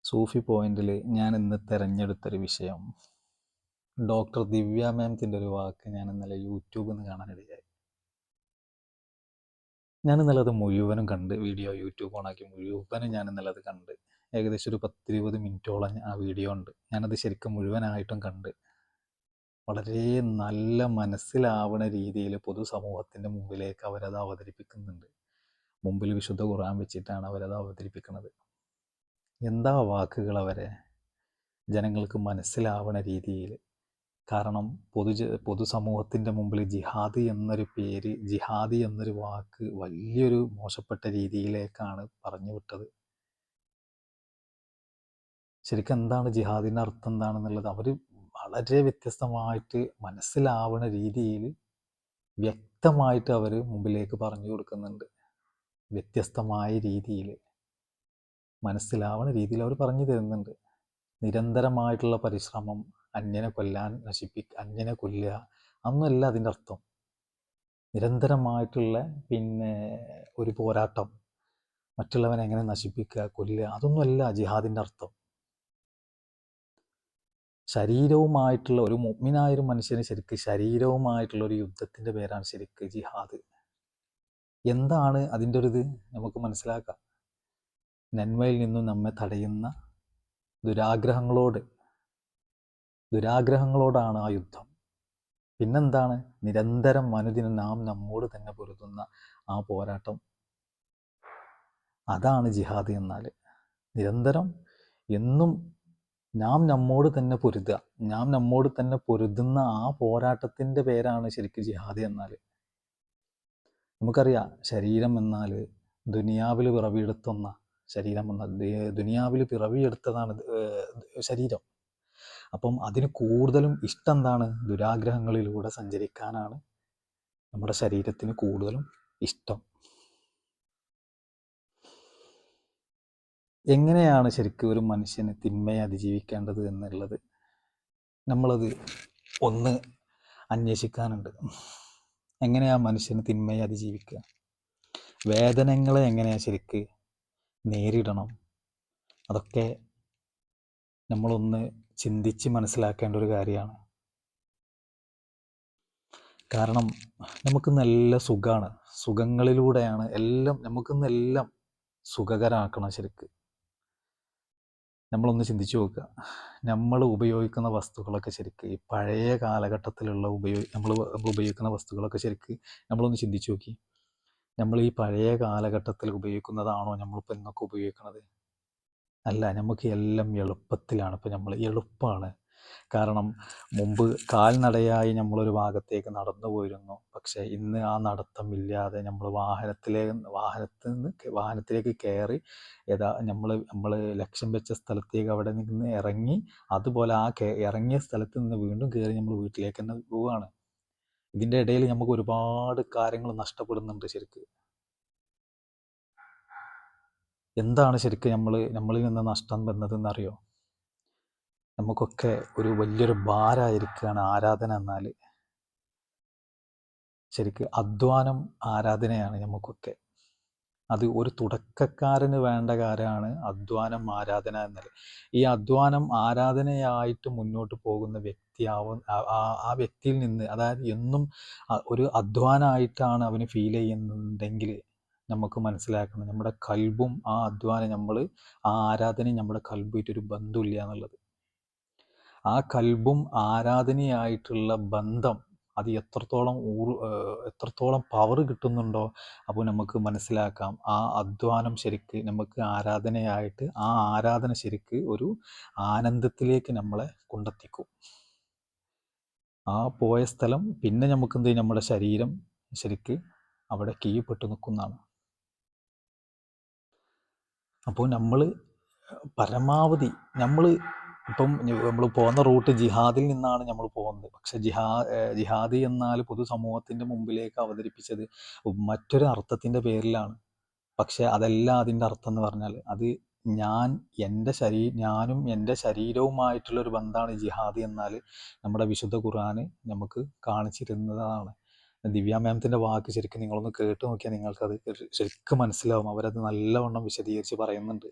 സൂഫി പോയിന്റിൽ ഞാൻ ഇന്ന് തിരഞ്ഞെടുത്തൊരു വിഷയം, ഡോക്ടർ ദിവ്യ മാമിൻ്റെ ഒരു വാക്ക് ഞാൻ ഇന്നലെ യൂട്യൂബിൽ നിന്ന് കാണാനിടയായി. ഞാൻ ഇന്നലെ അത് മുഴുവനും കണ്ട്, വീഡിയോ യൂട്യൂബ് ഓണാക്കി മുഴുവനും ഞാൻ ഇന്നലെ അത് കണ്ട്. ഏകദേശം ഒരു 10-20 മിനിറ്റോളം ആ വീഡിയോ ഉണ്ട്. ഞാനത് ശരിക്കും മുഴുവനായിട്ടും കണ്ട്. വളരെ നല്ല മനസ്സിലാവുന്ന രീതിയിൽ പൊതുസമൂഹത്തിൻ്റെ മുമ്പിലേക്ക് അവരത് അവതരിപ്പിക്കുന്നുണ്ട്. മുമ്പിൽ വിശുദ്ധ ഖുർആൻ വെച്ചിട്ടാണ് അവരത് അവതരിപ്പിക്കുന്നത്. എന്താ വാക്കുകൾ അവരെ ജനങ്ങൾക്ക് മനസ്സിലാവണ രീതിയിൽ. കാരണം പൊതുസമൂഹത്തിൻ്റെ മുമ്പിൽ ജിഹാദ് എന്നൊരു പേര്, ജിഹാദി എന്നൊരു വാക്ക് വലിയൊരു മോശപ്പെട്ട രീതിയിലേക്കാണ് പറഞ്ഞു വിട്ടത്. ശരിക്കും എന്താണ് ജിഹാദിൻ്റെ അർത്ഥം എന്താണെന്നുള്ളത് അവർ വളരെ വ്യത്യസ്തമായിട്ട് മനസ്സിലാവുന്ന രീതിയിൽ വ്യക്തമായിട്ട് അവർ മുമ്പിലേക്ക് പറഞ്ഞു കൊടുക്കുന്നുണ്ട്. വ്യത്യസ്തമായ രീതിയിൽ മനസ്സിലാവുന്ന രീതിയിൽ അവർ പറഞ്ഞു തരുന്നുണ്ട്. നിരന്തരമായിട്ടുള്ള പരിശ്രമം, അന്യനെ കൊല്ലാൻ, അന്യനെ കൊല്ലുക, അതൊന്നുമല്ല അതിൻ്റെ അർത്ഥം. നിരന്തരമായിട്ടുള്ള ഒരു പോരാട്ടം, മറ്റുള്ളവനെ എങ്ങനെ നശിപ്പിക്കുക, കൊല്ലുക, അതൊന്നുമല്ല ജിഹാദിൻ്റെ അർത്ഥം. ശരീരവുമായിട്ടുള്ള ഒരു മുഅ്മിനായൊരു മനുഷ്യന് ശരിക്ക് ശരീരവുമായിട്ടുള്ള ഒരു യുദ്ധത്തിൻ്റെ പേരാണ് ശരിക്ക് ജിഹാദ്. എന്താണ് അതിൻ്റെ ഒരു ഇത് നമുക്ക് മനസ്സിലാക്കാം. നന്മയിൽ നിന്നും നമ്മെ തടയുന്ന ദുരാഗ്രഹങ്ങളോടാണ് ആ യുദ്ധം. പിന്നെന്താണ്? നിരന്തരം അനുദിനം നാം നമ്മോട് തന്നെ പൊരുതുന്ന ആ പോരാട്ടം. അതാണ് ജിഹാദ് എന്നാൽ. നിരന്തരം എന്നും നാം നമ്മോട് തന്നെ പൊരുതുക, നാം നമ്മോട് തന്നെ പൊരുതുന്ന ആ പോരാട്ടത്തിൻ്റെ പേരാണ് ശരിക്കും ജിഹാദ് എന്നാൽ. നമുക്കറിയാം, ശരീരം എന്നാൽ ദുനിയാവിൽ പിറവിയെടുത്തുന്ന ശരീരം എന്നാൽ ദുനിയാവിൽ പിറവിയെടുത്തതാണ് ശരീരം. അപ്പം അതിന് കൂടുതലും ഇഷ്ടം എന്താണ്? ദുരാഗ്രഹങ്ങളിലൂടെ സഞ്ചരിക്കാനാണ് നമ്മുടെ ശരീരത്തിന് കൂടുതലും ഇഷ്ടം. എങ്ങനെയാണ് ശരിക്കും ഒരു മനുഷ്യന് തിന്മയെ അതിജീവിക്കേണ്ടത് എന്നുള്ളത് നമ്മളത് ഒന്ന് അന്വേഷിക്കാനുണ്ട്. എങ്ങനെയാണ് മനുഷ്യന് തിന്മയെ അതിജീവിക്കുക? വേദനകളെ എങ്ങനെയാണ് ശരിക്ക് നേരിടണം? അതൊക്കെ നമ്മളൊന്ന് ചിന്തിച്ച് മനസ്സിലാക്കേണ്ട ഒരു കാര്യമാണ്. കാരണം നമുക്ക് നല്ല സുഖമാണ്, സുഖങ്ങളിലൂടെയാണ് എല്ലാം, നമുക്കിന്നെല്ലാം സുഖകരമാക്കണം. ശരിക്ക് നമ്മളൊന്ന് ചിന്തിച്ചു നോക്കുക. നമ്മൾ ഉപയോഗിക്കുന്ന വസ്തുക്കളൊക്കെ ശരിക്ക് ഈ പഴയ കാലഘട്ടത്തിലുള്ള നമ്മൾ ഉപയോഗിക്കുന്ന വസ്തുക്കളൊക്കെ ശരിക്ക് നമ്മളൊന്ന് ചിന്തിച്ചു നോക്കി. നമ്മൾ ഈ പഴയ കാലഘട്ടത്തിൽ ഉപയോഗിക്കുന്നതാണോ നമ്മളിപ്പോൾ ഇന്നൊക്കെ ഉപയോഗിക്കുന്നത്? അല്ല, നമുക്ക് എല്ലാം എളുപ്പത്തിലാണ്. ഇപ്പോൾ നമ്മൾ എളുപ്പമാണ്. കാരണം മുമ്പ് കാൽനടയായി നമ്മളൊരു ഭാഗത്തേക്ക് നടന്നു പോയിരുന്നു. പക്ഷേ ഇന്ന് ആ നടത്തമില്ലാതെ നമ്മൾ വാഹനത്തിലേക്ക് കയറി നമ്മൾ ലക്ഷ്യം വെച്ച സ്ഥലത്തേക്ക് അവിടെ നിന്ന് ഇറങ്ങി, അതുപോലെ ആ ഇറങ്ങിയ സ്ഥലത്ത് നിന്ന് വീണ്ടും കയറി നമ്മൾ വീട്ടിലേക്ക് തന്നെ പോവുകയാണ്. ഇതിൻ്റെ ഇടയിൽ നമുക്ക് ഒരുപാട് കാര്യങ്ങൾ നഷ്ടപ്പെടുന്നുണ്ട്. ശരിക്ക് എന്താണ് ശരിക്കും നമ്മളിൽ നിന്ന് നഷ്ടം വന്നതെന്നറിയോ? നമുക്കൊക്കെ ഒരു വലിയൊരു ഭാരമായിരിക്കുകയാണ് ആരാധന എന്നാൽ. ശരിക്ക് അധ്വാനം ആരാധനയാണ് നമുക്കൊക്കെ. അത് ഒരു തുടക്കക്കാരന് വേണ്ട കാര്യമാണ് അധ്വാനം ആരാധന എന്നാൽ. ഈ അധ്വാനം ആരാധനയായിട്ട് മുന്നോട്ട് പോകുന്ന ആ വ്യക്തിയിൽ നിന്ന്, അതായത് എന്നും ഒരു അധ്വാനമായിട്ടാണ് അവന് ഫീൽ ചെയ്യുന്നുണ്ടെങ്കിൽ നമുക്ക് മനസ്സിലാക്കണം, നമ്മുടെ കൽബും ആ അധ്വാനം ആ ആരാധനയും നമ്മുടെ കൽബുമായിട്ടൊരു ബന്ധമില്ല എന്നുള്ളത്. ആ കൽബും ആരാധനയായിട്ടുള്ള ബന്ധം അത് എത്രത്തോളം പവർ കിട്ടുന്നുണ്ടോ, അപ്പോൾ നമുക്ക് മനസ്സിലാക്കാം ആ അധ്വാനം ശരിക്ക് നമുക്ക് ആരാധനയായിട്ട്, ആ ആരാധന ശരിക്ക് ഒരു ആനന്ദത്തിലേക്ക് നമ്മളെ കൊണ്ടെത്തിക്കും. ആ പോയ സ്ഥലം പിന്നെ നമുക്ക് നമ്മുടെ ശരീരം ശരിക്ക് അവിടെ കീഴ്പ്പെട്ടു നിൽക്കുന്നതാണ്. അപ്പോൾ നമ്മൾ പരമാവധി ഇപ്പം നമ്മൾ പോകുന്ന റൂട്ട് ജിഹാദിൽ നിന്നാണ് നമ്മൾ പോകുന്നത്. പക്ഷെ ജിഹാദി എന്നാൽ പൊതുസമൂഹത്തിൻ്റെ മുമ്പിലേക്ക് അവതരിപ്പിച്ചത് മറ്റൊരു അർത്ഥത്തിൻ്റെ പേരിലാണ്. പക്ഷെ അതല്ല അതിൻ്റെ അർത്ഥം എന്ന് പറഞ്ഞാൽ, അത് ഞാനും എൻ്റെ ശരീരവുമായിട്ടുള്ളൊരു ബന്ധമാണ് ജിഹാദി എന്നാൽ നമ്മുടെ വിശുദ്ധ ഖുർആന് നമുക്ക് കാണിച്ചിരുന്നതാണ്. ദിവ്യ മാമത്തിൻ്റെ വാക്ക് ശരിക്കും നിങ്ങളൊന്ന് കേട്ട് നോക്കിയാൽ നിങ്ങൾക്കത് ശരിക്കും മനസ്സിലാവും. അവരത് നല്ലവണ്ണം വിശദീകരിച്ച് പറയുന്നുണ്ട്.